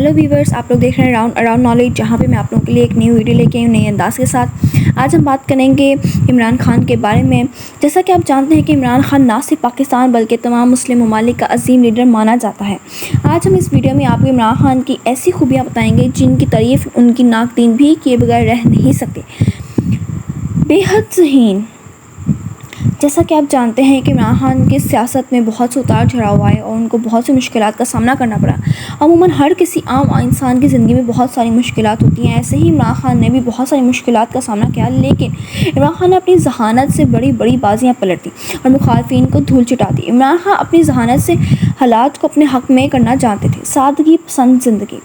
Hello viewers, आप लोग देख रहे हैं राउंड अराउंड नॉलेज, जहाँ पे मैं आप लोगों के लिए एक न्यू वीडियो लेके आई हूँ नए अंदाज़ के साथ। आज हम बात करेंगे इमरान खान के बारे में। जैसा कि आप जानते हैं कि इमरान खान ना सिर्फ पाकिस्तान बल्कि तमाम मुस्लिम ममालिक का अजीम लीडर माना जाता है। आज हम इस वीडियो में आपको इमरान खान की ऐसी खूबियाँ बताएँगे जिनकी तारीफ़ उनकी नाकदीन भी किए बगैर रह नहीं सकते। बेहद ज़हीन। जैसा कि आप जानते हैं कि इमरान खान की सियासत में बहुत से उतार चढ़ाव आए और उनको बहुत सी मुश्किलात का सामना करना पड़ा। अमूमन हर किसी आम इंसान की ज़िंदगी में बहुत सारी मुश्किलात होती हैं। ऐसे ही इमरान खान ने भी बहुत सारी मुश्किलात का सामना किया, लेकिन इमरान खान ने अपनी जहानत से बड़ी बड़ी बाजियाँ पलट दी और मुखालफिन को धूल चटा दी। इमरान खान अपनी जहानत से हालात को अपने हक़ में करना जानते थे। सादगी पसंद ज़िंदगी।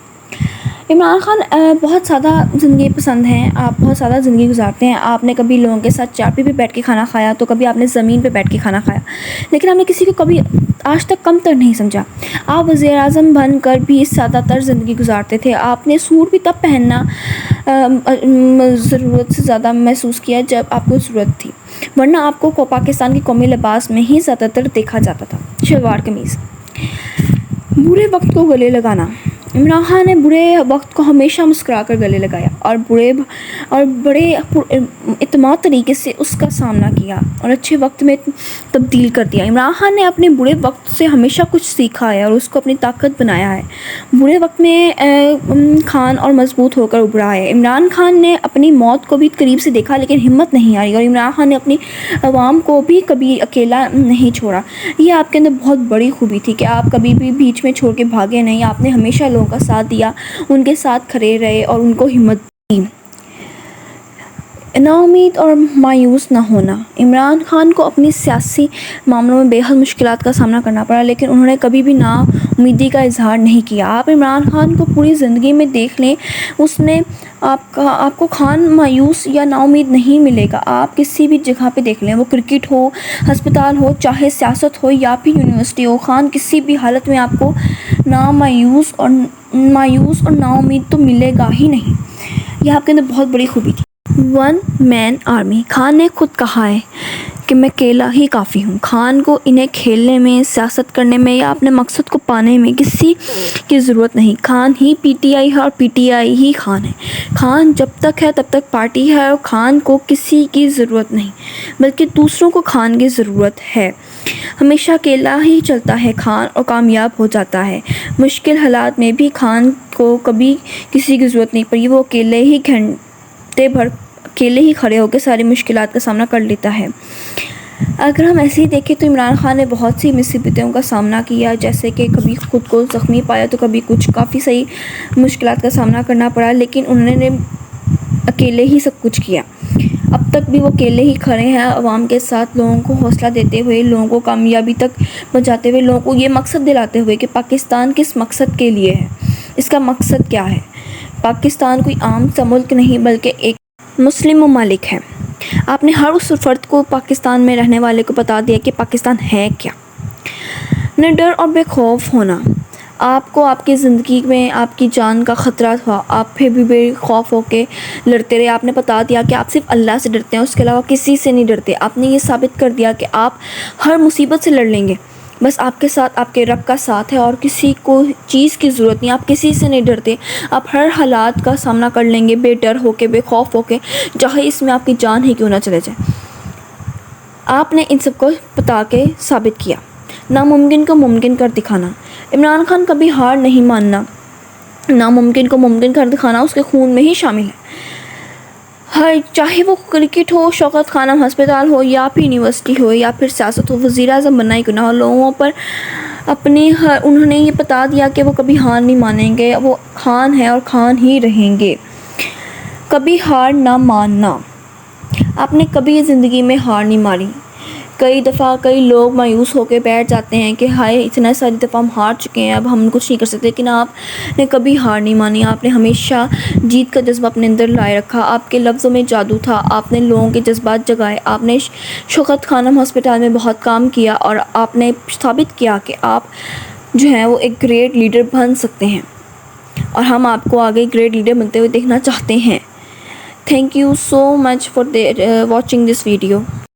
इमरान खान बहुत सादा ज़िंदगी पसंद हैं। आप बहुत सादा ज़िंदगी गुजारते हैं। आपने कभी लोगों के साथ चारपाई पे बैठ के खाना खाया, तो कभी आपने ज़मीन पे बैठ के खाना खाया, लेकिन आपने किसी को कभी आज तक कमतर नहीं समझा। आप वज़ीर-ए-आज़म बनकर भी सादातर ज़िंदगी गुजारते थे। आपने सूट भी तब पहनना ज़रूरत से ज़्यादा महसूस किया जब आपको ज़रूरत थी, वरना आपको पाकिस्तान की कौमी लिबास में ही ज़्यादातर देखा जाता था, शलवार कमीज़। बुरे वक्त को गले लगाना। इमरान खान ने बुरे वक्त को हमेशा मुस्कुरा कर गले लगाया और बड़े इत्मीनान तरीके से उसका सामना किया और अच्छे वक्त में तब्दील कर दिया। इमरान खान ने अपने बुरे वक्त से हमेशा कुछ सीखा है और उसको अपनी ताकत बनाया है। बुरे वक्त में खान और मजबूत होकर उभरा है। इमरान खान ने अपनी मौत को भी करीब से देखा, लेकिन हिम्मत नहीं हारी और इमरान खान ने अपनी आवाम को भी कभी अकेला नहीं छोड़ा। ये आपके अंदर बहुत बड़ी खूबी थी कि आप कभी भी बीच में छोड़ के भागे नहीं। आपने हमेशा लोगों का साथ दिया, उनके साथ खड़े रहे और उनको हिम्मत दी। नाउम्मीद और मायूस ना होना। इमरान खान को अपनी सियासी मामलों में बेहद मुश्किलात का सामना करना पड़ा, लेकिन उन्होंने कभी भी नाउम्मीदी का इजहार नहीं किया। आप इमरान खान को पूरी ज़िंदगी में देख लें, उसने आपको खान मायूस या नाउम्मीद नहीं मिलेगा। आप किसी भी जगह पे देख लें, वो क्रिकेट हो, हस्पताल हो, चाहे सियासत हो या फिर यूनिवर्सिटी हो, खान किसी भी हालत में आपको मायूस और नाउम्मीद तो मिलेगा ही नहीं। यह आपके अंदर बहुत बड़ी खूबी थी। One man army. खान ने खुद कहा है कि मैं अकेला ही काफ़ी हूँ। खान को इन्हें खेलने में, सियासत करने में या अपने मकसद को पाने में किसी की ज़रूरत नहीं। खान ही पीटीआई है और पीटीआई ही खान है। खान जब तक है तब तक पार्टी है और खान को किसी की ज़रूरत नहीं, बल्कि दूसरों को खान की ज़रूरत है। हमेशा अकेला ही चलता है खान और कामयाब हो जाता है। मुश्किल हालात में भी खान को कभी किसी की ज़रूरत नहीं पड़ी। वो अकेले ही घंटे भर अकेले ही खड़े होकर सारी मुश्किलात का सामना कर लेता है। अगर हम ऐसे ही देखें तो इमरान खान ने बहुत सी मुसीबतों का सामना किया, जैसे कि कभी खुद को ज़ख्मी पाया तो कभी कुछ काफ़ी सही मुश्किलात का सामना करना पड़ा, लेकिन उन्होंने अकेले ही सब कुछ किया। अब तक भी वो अकेले ही खड़े हैं अवाम के साथ, लोगों को हौसला देते हुए, लोगों को कामयाबी तक पहुँचाते हुए, लोगों को ये मकसद दिलाते हुए कि पाकिस्तान किस मकसद के लिए है, इसका मकसद क्या है। पाकिस्तान कोई आम सा मुल्क नहीं बल्कि एक मुस्लिम ममालिक है। आपने हर उस फ़र्द को, पाकिस्तान में रहने वाले को बता दिया कि पाकिस्तान है क्या। निडर और बेखौफ होना। आपको आपकी ज़िंदगी में आपकी जान का ख़तरा था, आप फिर भी बेखौफ होकर लड़ते रहे। आपने बता दिया कि आप सिर्फ अल्लाह से डरते हैं, उसके अलावा किसी से नहीं डरते। आपने ये साबित कर दिया कि आप हर मुसीबत से लड़ लेंगे, बस आपके साथ आपके रब का साथ है और किसी को चीज़ की ज़रूरत नहीं। आप किसी से नहीं डरते, आप हर हालात का सामना कर लेंगे बेडर होके, बेखौफ होके, चाहे इसमें आपकी जान ही क्यों ना चले जाए। आपने इन सब को बता के साबित किया। नामुमकिन को मुमकिन कर दिखाना। इमरान खान कभी हार नहीं मानना। नामुमकिन को मुमकिन कर दिखाना उसके खून में ही शामिल है। चाहे वो क्रिकेट हो, शौकत खानम हस्पताल हो या फिर यूनिवर्सिटी हो या फिर सियासत हो, वज़ीर-ए-आज़म बनना ही क्यों ना हो, लोगों पर उन्होंने ये बता दिया कि वो कभी हार नहीं मानेंगे। वो खान है और खान ही रहेंगे। कभी हार ना मानना। आपने कभी ज़िंदगी में हार नहीं मारी। कई दफ़ा कई लोग मायूस होकर बैठ जाते हैं कि हाय, इतना सारी दफ़ा हम हार चुके हैं, अब हम कुछ नहीं कर सकते, लेकिन आपने कभी हार नहीं मानी। आपने हमेशा जीत का जज्बा अपने अंदर लाए रखा। आपके लफ्ज़ों में जादू था। आपने लोगों के जज्बात जगाए। आपने शौकत खानम हस्पताल में बहुत काम किया और आपने साबित किया कि आप जो हैं वो एक ग्रेट लीडर बन सकते हैं और हम आपको आगे ग्रेट लीडर बनते हुए देखना चाहते हैं। Thank you so much for watching this video.